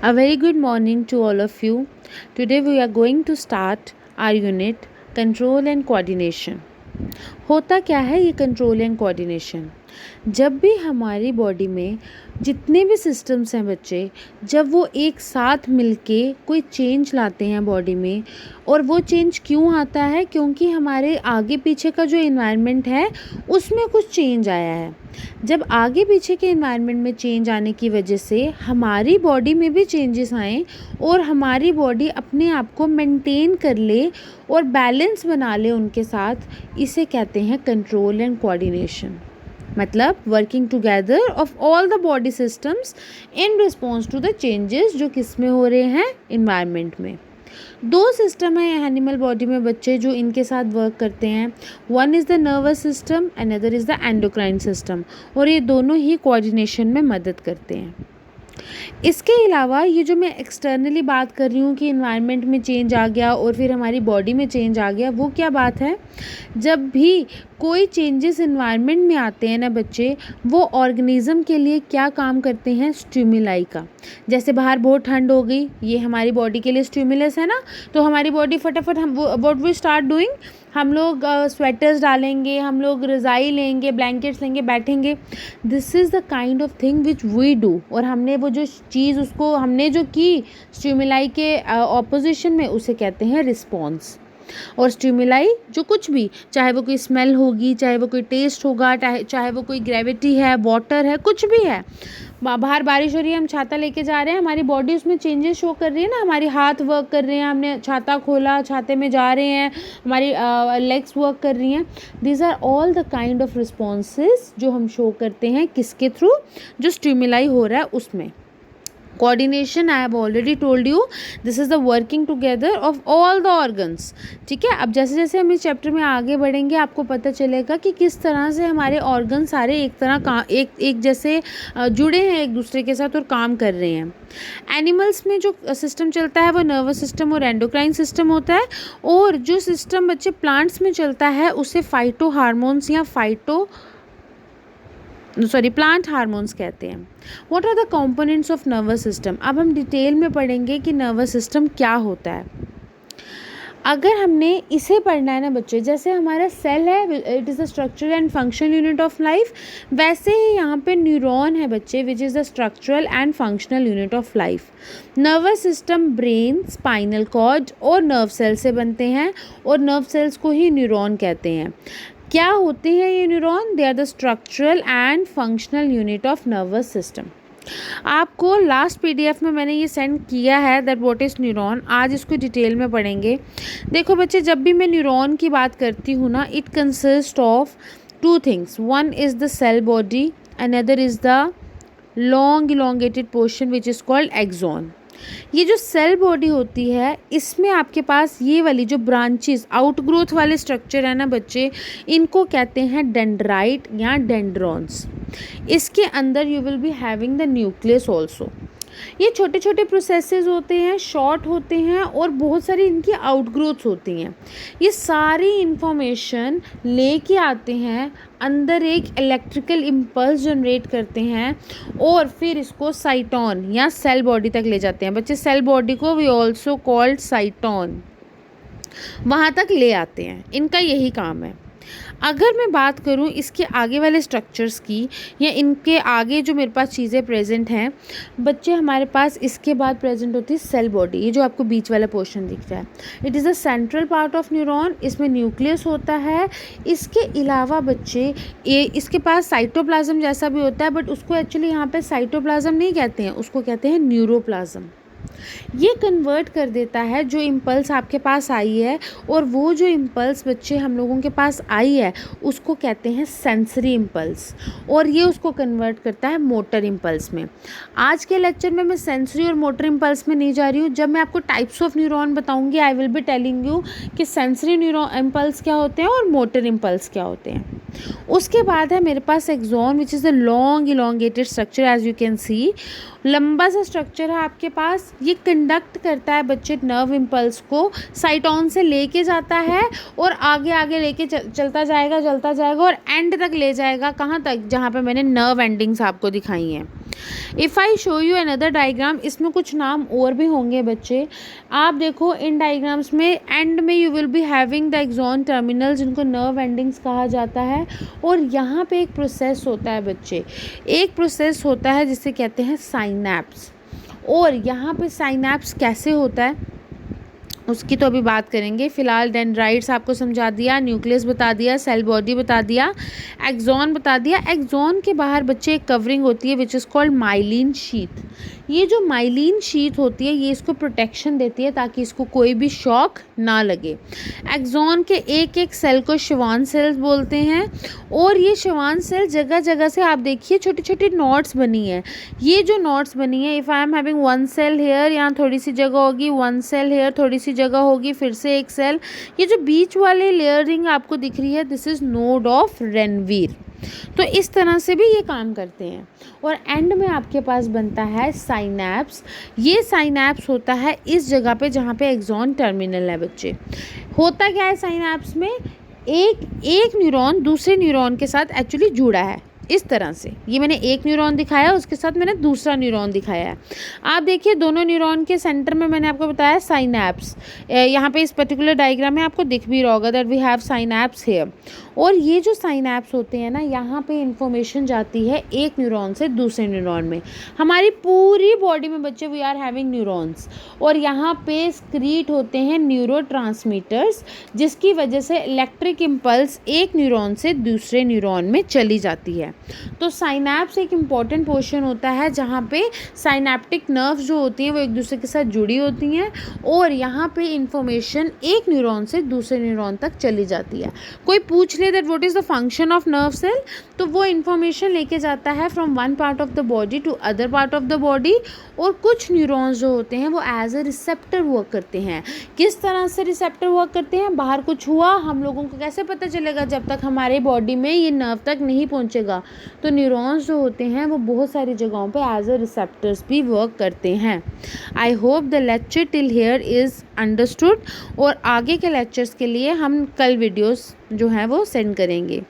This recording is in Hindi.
A very good morning to all of you. Today we are going to start our unit Control and Coordination. होता क्या है ये कंट्रोल एंड कोऑर्डिनेशन? जब भी हमारी बॉडी में जितने भी सिस्टम्स हैं बच्चे, जब वो एक साथ मिलके कोई चेंज लाते हैं बॉडी में, और वो चेंज क्यों आता है? क्योंकि हमारे आगे पीछे का जो एनवायरनमेंट है उसमें कुछ चेंज आया है। जब आगे पीछे के एनवायरनमेंट में चेंज आने की वजह से हमारी बॉडी में भी चेंजेस आएँ और हमारी बॉडी अपने आप को मेंटेन कर ले और बैलेंस बना ले उनके साथ, इसे कहते हैं कंट्रोल एंड कोऑर्डिनेशन। मतलब working together of all the body systems in response to the changes जो किस में हो रहे हैं, इन्वायरमेंट में। दो सिस्टम है एनिमल बॉडी में बच्चे जो इनके साथ वर्क करते हैं। One is the nervous system, another is the endocrine system, और ये दोनों ही कोऑर्डिनेशन में मदद करते हैं। इसके अलावा ये जो मैं एक्सटर्नली बात कर रही हूँ कि इन्वायरमेंट में चेंज आ गया और फिर हमारी बॉडी में चेंज आ गया, वो क्या बात है? जब भी कोई चेंजेस इन्वायरमेंट में आते हैं ना बच्चे, वो ऑर्गेनिज्म के लिए क्या काम करते हैं? स्टिमुलाई का। जैसे बाहर बहुत ठंड हो गई, ये हमारी बॉडी के लिए स्टिमुलस है ना, तो हमारी बॉडी फटाफट हम व्हाट वी स्टार्ट डूइंग, हम लोग स्वेटर्स डालेंगे, हम लोग रज़ाई लेंगे, ब्लैंकेट्स लेंगे, बैठेंगे। This is the kind of thing which we do. और हमने वो जो चीज़ उसको हमने जो की स्टिमुलाई के ऑपोजिशन में, उसे कहते हैं रिस्पॉन्स। और स्टिमुलाई जो कुछ भी, चाहे वो कोई स्मेल होगी, चाहे वो कोई टेस्ट होगा, चाहे वो कोई ग्रेविटी है, वाटर है, कुछ भी है। बाहर बारिश हो रही है, हम छाता लेके जा रहे हैं, हमारी बॉडी उसमें चेंजेस शो कर रही है ना, हमारी हाथ वर्क कर रहे हैं, हमने छाता खोला, छाते में जा रहे हैं, हमारी लेग्स वर्क कर रही हैं। These are all the kind of responses जो हम शो करते हैं किसके थ्रू? जो स्टिमुलाई हो रहा है उसमें। Coordination, I have already told you, this is the working together of all the organs. ठीक है, अब जैसे जैसे हम इस चैप्टर में आगे बढ़ेंगे आपको पता चलेगा कि किस तरह से हमारे ऑर्गन सारे एक जैसे जुड़े हैं एक दूसरे के साथ और काम कर रहे हैं। एनिमल्स में जो सिस्टम चलता है वो नर्वस सिस्टम और एंडोक्राइन सिस्टम होता है, और जो सिस्टम बच्चे प्लांट्स में चलता है उसे फाइटो हार्मोन्स या प्लांट हार्मोन्स कहते हैं। What are the components of nervous system? अब हम डिटेल में पढ़ेंगे कि नर्वस सिस्टम क्या होता है। अगर हमने इसे पढ़ना है ना बच्चे, जैसे हमारा सेल है, it is the structural and functional unit of life, वैसे ही यहाँ पे न्यूरॉन है बच्चे, which is the structural and functional unit of life. Nervous system brain, spinal cord और नर्व सेल से बनते हैं, और नर्व सेल्स को ही न्यूरॉन कहते हैं। क्या होते हैं ये neuron? They are the structural and functional unit of nervous system. आपको लास्ट पीडीएफ में मैंने ये सेंड किया है दैट व्हाट इज़ न्यूरॉन। आज इसको डिटेल में पढ़ेंगे। देखो बच्चे, जब भी मैं न्यूरॉन की बात करती हूँ ना, it consist of two things. One is the cell body, another is the long elongated portion which is called axon. ये जो सेल बॉडी होती है, इसमें आपके पास ये वाली जो ब्रांचेस, आउटग्रोथ वाले स्ट्रक्चर है ना बच्चे, इनको कहते हैं डेंड्राइट या डेंड्रॉन्स। इसके अंदर you will be having the nucleus also. ये छोटे छोटे प्रोसेसेस होते हैं, शॉर्ट होते हैं, और बहुत सारी इनकी आउटग्रोथ्स होती हैं। ये सारी इंफॉर्मेशन लेके आते हैं, अंदर एक इलेक्ट्रिकल इम्पल्स जनरेट करते हैं, और फिर इसको साइटोन या सेल बॉडी तक ले जाते हैं। बच्चे, सेल बॉडी को वी ऑल्सो कॉल्ड साइटोन, वहाँ तक ले आते हैं। इनका यही काम है। अगर मैं बात करूं इसके आगे वाले स्ट्रक्चर्स की, या इनके आगे जो मेरे पास चीज़ें प्रेजेंट हैं बच्चे, हमारे पास इसके बाद प्रेजेंट होती है सेल बॉडी। ये जो आपको बीच वाला पोर्शन दिख रहा है, it is the central part of neuron. इसमें न्यूक्लियस होता है। इसके अलावा बच्चे, ये इसके पास साइटोप्लाज्म जैसा भी होता है, बट उसको एक्चुअली यहाँ पे साइटोप्लाज्म नहीं कहते हैं, उसको कहते हैं न्यूरोप्लाज्म। ये कन्वर्ट कर देता है जो इम्पल्स आपके पास आई है, और वो जो इम्पल्स बच्चे हम लोगों के पास आई है उसको कहते हैं सेंसरी इम्पल्स, और ये उसको कन्वर्ट करता है मोटर इम्पल्स में। आज के लेक्चर में मैं सेंसरी और मोटर इम्पल्स में नहीं जा रही हूँ। जब मैं आपको टाइप्स ऑफ न्यूरॉन बताऊँगी, I will be telling you कि सेंसरी न्यूरॉन इम्पल्स क्या होते हैं और मोटर इम्पल्स क्या होते हैं। उसके बाद है मेरे पास axon, which is the long elongated structure, as you can see. लंबा सा स्ट्रक्चर है आपके पास। ये कंडक्ट करता है बच्चे नर्व इम्पल्स को, साइटोन से लेके जाता है और आगे आगे लेके चलता जाएगा और एंड तक ले जाएगा। कहाँ तक? जहाँ पे मैंने नर्व एंडिंग्स आपको दिखाई हैं। If I show you another diagram, इसमें कुछ नाम और भी होंगे बच्चे। आप देखो इन डायग्राम्स में एंड में you will be having the axon terminal, जिनको नर्व एंडिंग्स कहा जाता है। और यहाँ पे एक प्रोसेस होता है बच्चे, एक प्रोसेस होता है जिसे कहते हैं साइनैप्स। और यहाँ पे साइनैप्स कैसे होता है उसकी तो अभी बात करेंगे। फिलहाल डेंड्राइट्स आपको समझा दिया, न्यूक्लियस बता दिया, सेल बॉडी बता दिया, एक्सॉन बता दिया। एक्सॉन के बाहर बच्चे एक कवरिंग होती है विच इज़ कॉल्ड माइलिन शीथ। ये जो माइलिन शीथ होती है ये इसको प्रोटेक्शन देती है ताकि इसको कोई भी शॉक ना लगे। एक्सॉन के एक एक सेल को श्वान सेल्स बोलते हैं। और ये श्वान सेल जगह जगह से आप देखिए छोटी छोटी नॉट्स बनी है। ये जो नॉट्स बनी है, if I am having one cell here, यहाँ थोड़ी सी जगह होगी, वन सेल हेयर थोड़ी सी जगह होगी, फिर से एक सेल, ये जो बीच वाले लेयरिंग आपको दिख रही है दिस इज़ नोड ऑफ रेनवीर। तो इस तरह से भी ये काम करते हैं। और एंड में आपके पास बनता है साइनैप्स। ये साइनैप्स होता है इस जगह पे जहाँ पे एक्सॉन टर्मिनल है बच्चे। होता क्या है साइनैप्स में, एक न्यूरॉन दूसरे न्यूरॉन के साथ एक्चुअली जुड़ा है इस तरह से। ये मैंने एक न्यूरॉन दिखाया, उसके साथ मैंने दूसरा न्यूरॉन दिखाया है। आप देखिए दोनों न्यूरॉन के सेंटर में मैंने आपको बताया साइनैप्स। यहाँ पे इस पर्टिकुलर डायग्राम में आपको दिख भी रहा होगा that we have synapse here. और ये जो साइनैप्स होते हैं ना, यहाँ पे इंफॉर्मेशन जाती है एक न्यूरॉन से दूसरे न्यूरॉन में। हमारी पूरी बॉडी में बच्चे वी आर हैविंग न्यूरॉन्स, और यहाँ पे स्क्रीट होते हैं न्यूरोट्रांसमीटर्स, जिसकी वजह से इलेक्ट्रिक इम्पल्स एक न्यूरॉन से दूसरे न्यूरॉन में चली जाती है। तो साइनैप्स एक इम्पॉर्टेंट पोर्शन होता है जहाँ पे साइनैप्टिक नर्व्स जो होती हैं वो एक दूसरे के साथ जुड़ी होती हैं, और यहाँ पे इंफॉर्मेशन एक न्यूरॉन से दूसरे न्यूरॉन तक चली जाती है। कोई पूछ ले that what is the function of nerve cell, तो वो इन्फॉर्मेशन लेके जाता है from one part of the body to other part of the body. और कुछ न्यूरॉन्स जो होते हैं वो एज अ रिसेप्टर वर्क करते हैं। किस तरह से रिसेप्टर वर्क करते हैं, बाहर कुछ हुआ हम लोगों को कैसे पता चलेगा जब तक हमारे बॉडी में ये नर्व तक नहीं पहुंचेगा। तो न्यूरॉन्स जो होते हैं वो बहुत सारी जगहों पे एज अ रिसेप्टर्स भी वर्क करते हैं। I hope the lecture till here is understood. और आगे के लेक्चर्स के लिए हम कल वीडियोस जो हैं वो सेंड करेंगे।